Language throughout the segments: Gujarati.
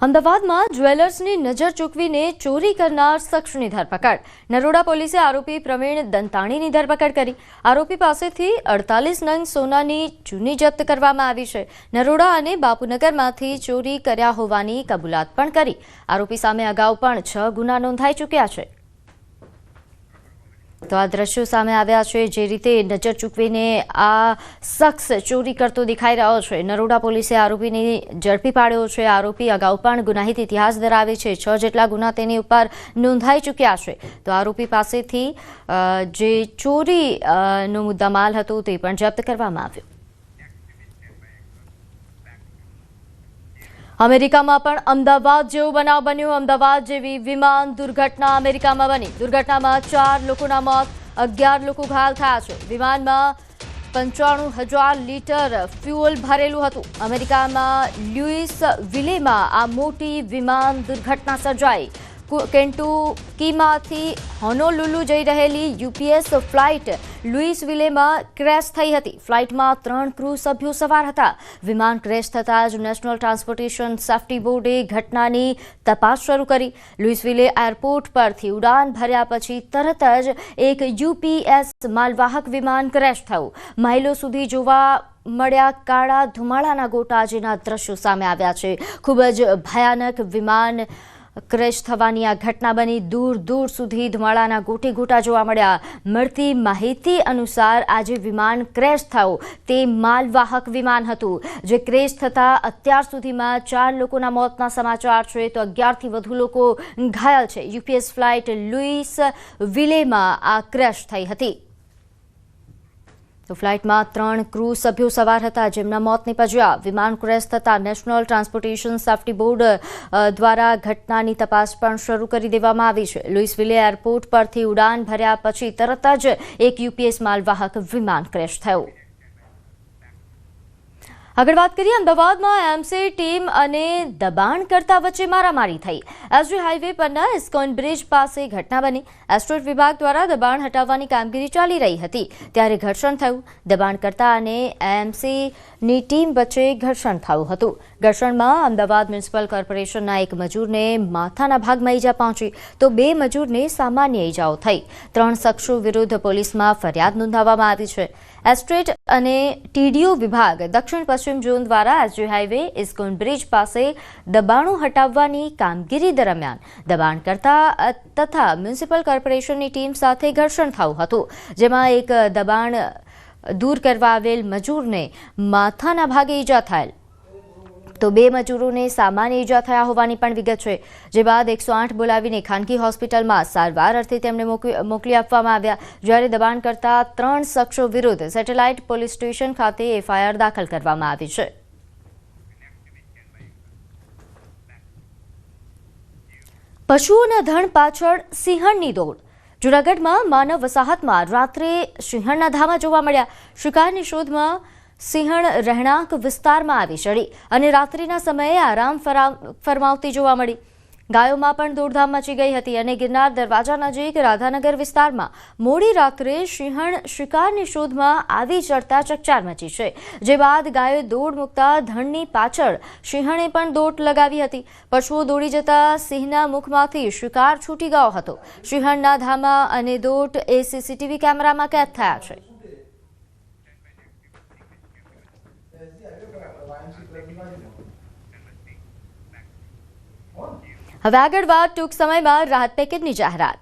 અમદાવાદમાં જ્વેલર્સની નજર ચૂકવીને ચોરી કરનાર શખ્સની ધરપકડ. નરોડા પોલીસે આરોપી પ્રવીણ દંતાણીની ધરપકડ કરી. આરોપી પાસેથી 48 નંગ સોનાની ચૂની જપ્ત કરવામાં આવી છે. નરોડા અને બાપુનગરમાંથી ચોરી કર્યા હોવાની કબૂલાત પણ કરી. આરોપી સામે અગાઉ પણ 6 ગુના નોંધાઈ ચૂક્યા છે. તો આ દ્રશ્યો સામે આવ્યા છે. જે રીતે નજર ચૂકવીને આ શખ્સ ચોરી કરતો દેખાઈ રહ્યો છે. નરોડા પોલીસે આરોપીને ઝડપી પાડ્યો છે. આરોપી અગાઉ પણ ગુનાહિત ઇતિહાસ ધરાવે છે. 6 જેટલા ગુના તેની ઉપર નોંધાઈ ચૂક્યા છે. તો આરોપી પાસેથી જે ચોરીનો મુદ્દામાલ હતો તે પણ જપ્ત કરવામાં આવ્યો. અમેરિકામાં પણ અમદાવાદ જેવો બનાવ બન્યો. અમદાવાદ જેવી વિમાન દુર્ઘટના અમેરિકામાં બની. દુર્ઘટનામાં 4 લોકોના મોત, 11 લોકો ઘાયલ થયા છે. વિમાનમાં 95,000 લીટર ફ્યુઅલ ભરેલું હતું. અમેરિકામાં લ્યુઇસવિલેમાં આ મોટી વિમાન દુર્ઘટના સર્જાઈ. કેન્ટુકીમાંથી હોનોલુલુ જઈ રહેલી યુપીએસ ફ્લાઇટ લુઇસવિલેમાં ક્રેશ થઈ હતી. ફ્લાઇટમાં 3 ક્રૂ સભ્યો સવાર હતા. વિમાન ક્રેશ થતાં જ નેશનલ ટ્રાન્સપોર્ટેશન સેફ્ટી બોર્ડે ઘટનાની તપાસ શરૂ કરી. લુઇસવિલે એરપોર્ટ પરથી ઉડાન ભર્યા પછી તરત જ એક યુપીએસ માલવાહક વિમાન ક્રેશ થયું. માઇલો સુધી જોવા મળ્યા કાળા ધુમાડાના ગોટા જેના દ્રશ્યો સામે આવ્યા છે. ખૂબ જ ભયાનક વિમાન ક્રેશ થવાની આ ઘટના બની. દૂર દૂર સુધી ધુમાડાના ગોટે ગોટા જોવા મળ્યા. મળતી માહિતી અનુસાર આજે વિમાન ક્રેશ થયું તે માલવાહક વિમાન હતું. જે ક્રેશ થતાં અત્યાર સુધીમાં 4 લોકોના મોતના સમાચાર છે તો 11થી વધુ લોકો ઘાયલ છે. યુપીએસ ફ્લાઇટ લુઇસવિલેમાં આ ક્રેશ થઈ હતી. તો ફ્લાઇટમાં 3 ક્રૂ સભ્યો સવાર હતા જેમના મોત નીપજ્યા. વિમાન ક્રેશ થતાં નેશનલ ટ્રાન્સપોર્ટેશન સેફ્ટી બોર્ડ દ્વારા ઘટનાની તપાસ પણ શરૂ કરી દેવામાં આવી છે. લુઇસવિલે એરપોર્ટ પરથી ઉડાન ભર્યા પછી તરત જ એક યુપીએસ માલવાહક વિમાન ક્રેશ થયું. આગળ વાત કરીએ. અમદાવાદમાં એમસી ટીમ અને દબાણકર્તા વચ્ચે મારામારી થઈ. એસજી હાઈવે પરના ઇસ્કોન બ્રિજ પાસે ઘટના બની. એસ્ટેટ વિભાગ દ્વારા દબાણ હટાવવાની કામગીરી ચાલી રહી હતી ત્યારે ઘર્ષણ થયું. દબાણકર્તા અને એમસીની ટીમ વચ્ચે ઘર્ષણ થયું હતું. ઘર્ષણમાં અમદાવાદ મ્યુનિસિપલ કોર્પોરેશનના એક મજૂરને માથાના ભાગમાં ઈજા પહોંચી તો 2 મજૂરને સામાન્ય ઈજાઓ થઈ. 3 શખ્સો વિરુદ્ધ પોલીસમાં ફરિયાદ નોંધાવવામાં આવી છે. એસ્ટેટ અને ટીડીઓ વિભાગ દક્ષિણ પશ્ચિમ ઝોન દ્વારા એસજી હાઈવે ઇસ્કોન બ્રિજ પાસે દબાણો હટાવવાની કામગીરી દરમિયાન દબાણકર્તા તથા મ્યુનિસિપલ કોર્પોરેશનની ટીમ સાથે ઘર્ષણ થયું હતું. જેમાં એક દબાણ દૂર કરવા આવેલ મજૂરને માથાના ભાગે ઈજા થયેલ તો 2 મજૂરોને સામાન્ય ઈજા થયા હોવાની પણ વિગત છે. જે બાદ 108 બોલાવીને ખાનગી હોસ્પિટલમાં સારવાર અર્થે તેમને મોકલી આપવામાં આવ્યા. જ્યારે દબાણ કરતા 3 શખ્સો વિરુદ્ધ સેટેલાઇટ પોલીસ સ્ટેશન ખાતે એફઆઈઆર દાખલ કરવામાં આવી છે. પશુઓના ધણ પાછળ સિંહણની દોડ. જૂનાગઢમાં માનવ વસાહતમાં રાત્રે સિંહણના ધામા જોવા મળ્યા. શિકારની શોધમાં સિંહણ રહેણાંક વિસ્તારમાં આવી ચડી અને રાત્રિના સમયે આરામ ફરમાવતી જોવા મળી. ગાયોમાં પણ દોડધામ મચી ગઈ હતી અને ગિરનાર દરવાજા નજીક રાધાનગર વિસ્તારમાં મોડી રાત્રે સિંહણ શિકારની શોધમાં આવી ચડતા ચકચાર મચી છે. જે બાદ ગાયોએ દોડ મૂકતા ધણની પાછળ સિંહણે પણ દોટ લગાવી હતી. પશુઓ દોડી જતા સિંહના મુખમાંથી શિકાર છૂટી ગયો હતો. સિંહણના ધામા અને દોટ એ સીસીટીવી કેમેરામાં કેદ થયા છે. હવે આગળ વાત ટૂંક સમયમાં રાહત પેકેજની જાહેરાત.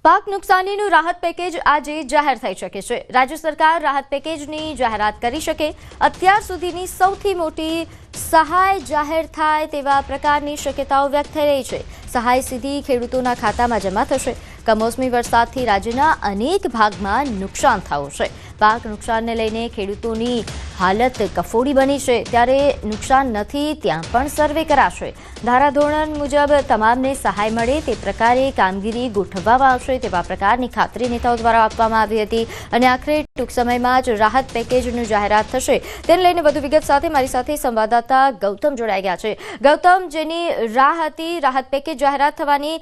પાક નુકસાનીનું રાહત પેકેજ આજે જાહેર થઈ શકે છે. રાજ્ય સરકાર રાહત પેકેજની જાહેરાત કરી શકે. અત્યાર સુધીની સૌથી મોટી સહાય જાહેર થાય તેવા પ્રકારની શક્યતાઓ વ્યક્ત થઈ રહી છે. સહાય સીધી ખેડૂતોના ખાતામાં જમા થશે. કમોસમી વરસાદથી રાજ્યના અનેક ભાગમાં નુકસાન થયું છે. પાક નુકસાનને લઈને ખેડૂતોની હાલત કફોડી બની છે, ત્યારે નુકસાન નથી ત્યાં પણ સર્વે કરાશે. ધારાધોરણ મુજબ તમામને સહાય મળે તે પ્રકારે કામગીરી ગોઠવવામાં આવશે તેવા પ્રકારની ખાતરી નેતાઓ દ્વારા આપવામાં આવી હતી અને આખરે ટૂંક સમયમાં જ રાહત પેકેજની જાહેરાત થશે. તેને લઈને વધુ વિગત સાથે મારી સાથે સંવાદદાતા ગૌતમ જોડાઈ ગયા છે. ગૌતમ, જેની રાહ હતી રાહત પેકેજ જાહેરાત થવાની,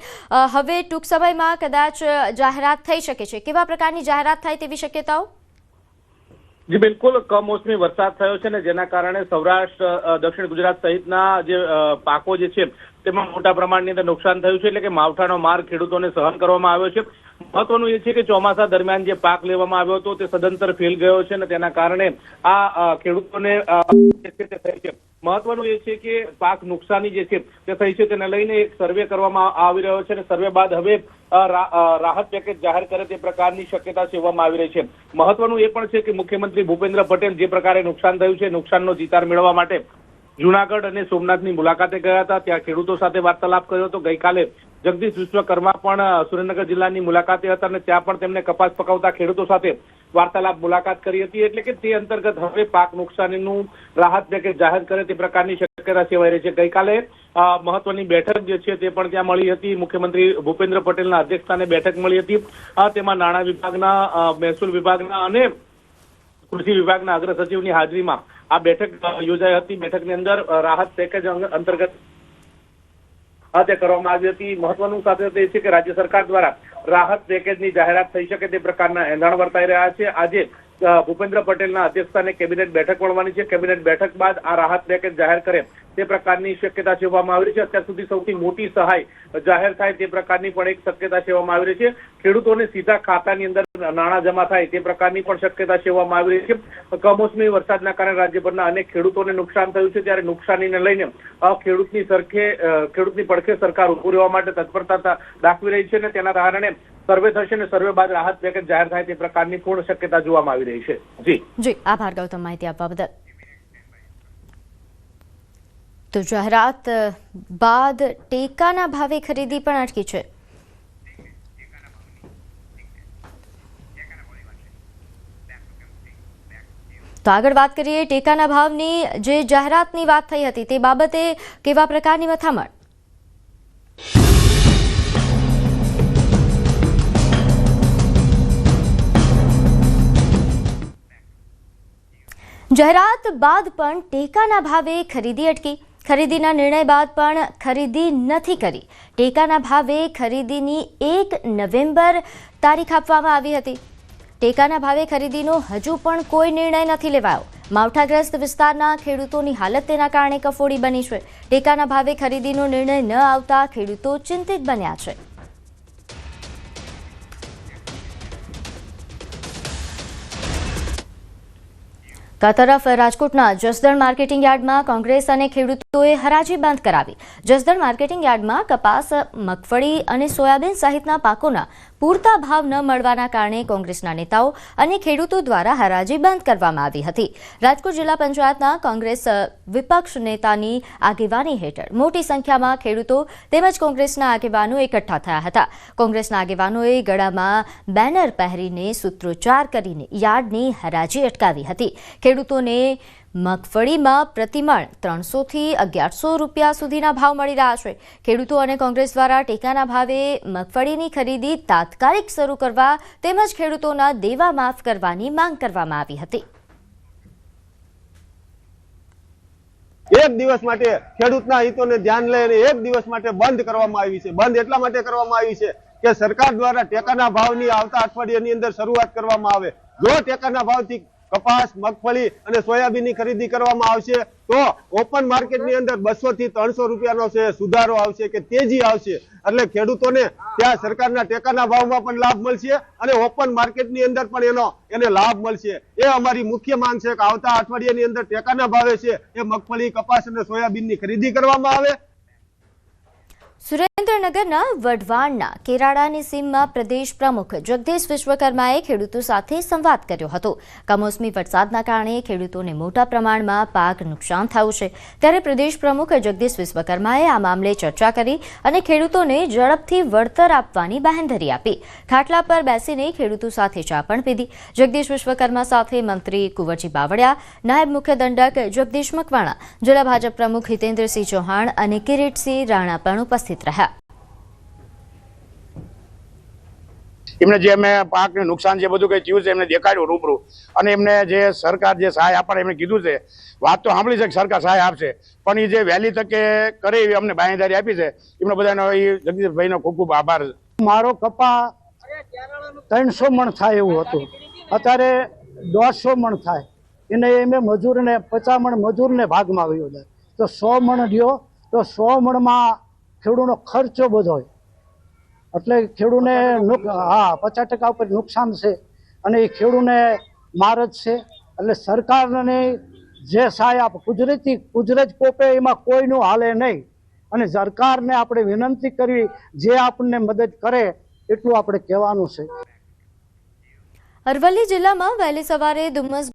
હવે ટૂંક સમયમાં કદાચ જાહેરાત થઈ શકે છે. કેવા પ્રકારની જાહેરાત થાય તેવી શક્યતાઓ? જી બિલકુલ, કમોસમી વરસાદ થયો છે ને જેના કારણે સૌરાષ્ટ્ર, દક્ષિણ ગુજરાત સહિતના જે પાકો જે છે તેમાં મોટા પ્રમાણની અંદર નુકસાન થયું છે, એટલે કે માવઠાનો માર ખેડૂતોને સહન કરવામાં આવ્યો છે. મહત્વનું એ છે કે ચોમાસા દરમિયાન જે પાક લેવામાં આવ્યો હતો તે સદંતર ફેલ ગયો છે અને તેના કારણે આ ખેડૂતોને થઈ છે. મહત્વનું એ છે કે પાક નુકસાની જે છે તે થઈ છે તેને લઈને એક સર્વે કરવામાં આવી રહ્યો છે અને સર્વે બાદ હવે રાહત પેકેજ જાહેર કરે તે પ્રકારની શક્યતા સેવવામાં આવી રહી છે. મહત્વનું એ પણ છે કે મુખ્યમંત્રી ભૂપેન્દ્ર પટેલ જે પ્રકારે નુકસાન થયું છે, નુકસાનનો ચિતાર મેળવવા માટે જૂનાગઢ અને સોમનાથની મુલાકાતે ગયા હતા. ત્યાં ખેડૂતો સાથે વાર્તાલાપ કર્યો હતો. ગઈકાલે જગદીશ વિશ્વકર્મા પણ સુરેન્દ્રનગર જિલ્લાની મુલાકાતે હતા અને ત્યાં પણ તેમને કપાસ પકવતા ખેડૂતો સાથે વાર્તાલાપ મુલાકાત કરી હતી. એટલે કે તે અંતર્ગત હવે પાક નુકસાનીનું રાહત પેકેજ જાહેર કરે તે પ્રકારની શક્યતા સેવાઈ રહી છે. ગઈકાલે મહત્વની બેઠક જે છે તે પણ ત્યાં મળી હતી. મુખ્યમંત્રી ભૂપેન્દ્ર પટેલના અધ્યક્ષસ્થાને બેઠક મળી હતી. તેમાં નાણાં વિભાગના, મહેસૂલ વિભાગના અને કૃષિ વિભાગના અગ્ર સચિવની હાજરીમાં આ બેઠક યોજાઈ હતી. બેઠકની અંદર રાહત પેકેજ અંતર્ગત તે કરવામાં આવી હતી. મહત્વનું સાથે એ છે કે રાજ્ય સરકાર દ્વારા રાહત પેકેજની જાહેરાત થઈ શકે તે પ્રકારના એંધાણ વર્તાઈ રહ્યા છે. આજે ભૂપેન્દ્ર પટેલના અધ્યક્ષસ્થાને કેબિનેટ બેઠક મળવાની છે. કેબિનેટ બેઠક બાદ આ રાહત પેકેજ જાહેર કરે તે પ્રકારની શક્યતા સેવવામાં આવી રહી છે. અત્યાર સુધી સૌથી મોટી સહાય જાહેર થાય તે પ્રકારની પણ એક શક્યતા સેવવામાં આવી રહી છે. ખેડૂતોને સીધા ખાતાની અંદર નાણાં જમા થાય તે પ્રકારની પણ શક્યતા સેવવામાં આવી રહી છે. કમોસમી વરસાદના કારણે રાજ્યભરના અનેક ખેડૂતોને નુકસાન થયું છે, ત્યારે નુકસાનીને લઈને ખેડૂતની પડખે સરકાર ઉભું રહેવા માટે તત્પરતા દાખવી રહી છે અને તેના કારણે સર્વે થશે અને સર્વે બાદ રાહત પેકેજ જાહેર થાય તે પ્રકારની પૂર્ણ શક્યતા જોવામાં આવી રહી છે. જી આભાર ગૌતમ, માહિતી આપવા બદલ. તો જાહેરાત બાદ ટેકાના ભાવે ખરીદી પણ અટકી છે. તો આગળ વાત કરીએ ટેકાના ભાવની. જે જાહેરાતની વાત થઈ હતી તે બાબતે કેવા પ્રકારની મથામણ? જાહેરાત બાદ પણ ટેકાના ભાવે ખરીદી અટકી. ખરીદીના નિર્ણય બાદ પણ ખરીદી નથી કરી. ટેકાના ભાવે ખરીદીની 1 નવેમ્બર તારીખ આપવામાં આવી હતી. ટેકાના ભાવે ખરીદીનો હજુ પણ કોઈ નિર્ણય નથી લેવાયો. માવઠાગ્રસ્ત વિસ્તારના ખેડૂતોની હાલત તેના કારણે કફોડી બની છે. ટેકાના ભાવે ખરીદીનો નિર્ણય ન આવતા ખેડૂતો ચિંતિત બન્યા છે. તરફ રાજકોટના જસદણ માર્કેટિંગ યાર્ડમાં કોંગ્રેસ અને ખેડૂતોએ હરાજી બંધ કરાવી. જસદણ માર્કેટિંગ યાર્ડમાં કપાસ, મગફળી અને સોયાબીન સહિતના પાકોના પૂરતા ભાવ ન મળવાના કારણે કોંગ્રેસના નેતાઓ અને ખેડૂતો દ્વારા હરાજી બંધ કરવામાં આવી હતી. રાજકોટ જિલ્લા પંચાયતના કોંગ્રેસ વિપક્ષ નેતાની આગેવાની હેઠળ મોટી સંખ્યામાં ખેડૂતો તેમજ કોંગ્રેસના આગેવાનો એકઠા થયા હતા. કોંગ્રેસના આગેવાનોએ ગળામાં બેનર પહેરીને સૂત્રોચ્ચાર કરીને યાર્ડની હરાજી અટકાવી હતી. ખેડૂતોને મગફળીમાં પ્રતિમણ 300 થી 1100 રૂપિયા સુધીના ભાવ મળી રહ્યા છે. ખેડૂતો અને કોંગ્રેસ દ્વારા ટેકાના ભાવે મગફળીની ખરીદી તાત્કાલિક શરૂ કરવા તેમજ ખેડૂતોના દેવા માફ કરવાની માંગ કરવામાં આવી હતી. એક દિવસ માટે ખેડૂતના હિતોને ધ્યાન લઈને એક દિવસ માટે બંધ કરવામાં આવી છે. બંધ એટલા માટે કરવામાં આવી છે કે સરકાર દ્વારા ટેકાના ભાવની આવતા અઠવાડિયાની અંદર શરૂઆત કરવામાં આવે. જો ટેકાના ભાવથી કપાસ, મગફળી અને સોયાબીનની ખરીદી કરવામાં આવશે તો ઓપન માર્કેટની અંદર 200 થી 300 રૂપિયાનો છે સુધારો આવશે કે તેજી આવશે. એટલે ખેડૂતોને ત્યાં સરકારના ટેકાના ભાવમાં પણ લાભ મળશે અને ઓપન માર્કેટની અંદર પણ એને લાભ મળશે. એ અમારી મુખ્ય માંગ છે કે આવતા અઠવાડિયાની અંદર ટેકાના ભાવે છે એ મગફળી, કપાસ અને સોયાબીનની ખરીદી કરવામાં આવે. સુરેન્દ્રનગરના વઢવાણના કેરાડાની સીમમાં પ્રદેશ પ્રમુખ જગદીશ વિશ્વકર્માએ ખેડૂતો સાથે સંવાદ કર્યો હતો. કમોસમી વરસાદના કારણે ખેડૂતોને મોટા પ્રમાણમાં પાક નુકસાન થયું છે, ત્યારે પ્રદેશ પ્રમુખ જગદીશ વિશ્વકર્માએ આ મામલે ચર્ચા કરી અને ખેડૂતોને ઝડપથી વળતર આપવાની બાંહેધરી આપી. ખાટલા પર બેસીને ખેડૂતો સાથે ચા પણ પીધી. જગદીશ વિશ્વકર્મા સાથે મંત્રી કુંવરજી બાવળિયા, નાયબ મુખ્ય દંડક જગદીશ મકવાણા, જિલ્લા ભાજપ પ્રમુખ હિતેન્દ્રસિંહ ચૌહાણ અને કિરીટસિંહ રાણા પણ ઉપસ્થિત રહ્યા. એમને જે અમે પાકને નુકસાન જે બધું કંઈ થયું છે એમને દેખાડ્યું રૂબરૂ, અને એમને જે સરકાર જે સહાય આપે એમને કીધું છે. વાત તો સાંભળી છે કે સરકાર સહાય આપશે, પણ એ જે વહેલી તકે કરે એવી અમને બાંહેધરી આપી છે. એમનો બધાનો એ જગદીશભાઈનો ખૂબ ખૂબ આભાર. મારો કપા 300 મણ થાય એવું હતું, અત્યારે 150 મણ થાય. એને એમ મજૂરને 50 મણ મજૂરને ભાગમાં આવ્યો જાય તો 100 મણ રહ્યો, તો 100 મણમાં ખેડૂતનો ખર્ચો બધો હોય, એટલે ખેડૂતને 50% ઉપર નુકસાન છે, અને એ ખેડૂતને માર જ છે. એટલે સરકારને જે સહાય આપે કુદરત કોપે એમાં કોઈનું હાલે નહીં, અને સરકારને આપણે વિનંતી કરવી જે આપણને મદદ કરે એટલું આપણે કહેવાનું છે. અરવલ્લી જિલ્લામાં વહેલી સવારે ધુમ્મસ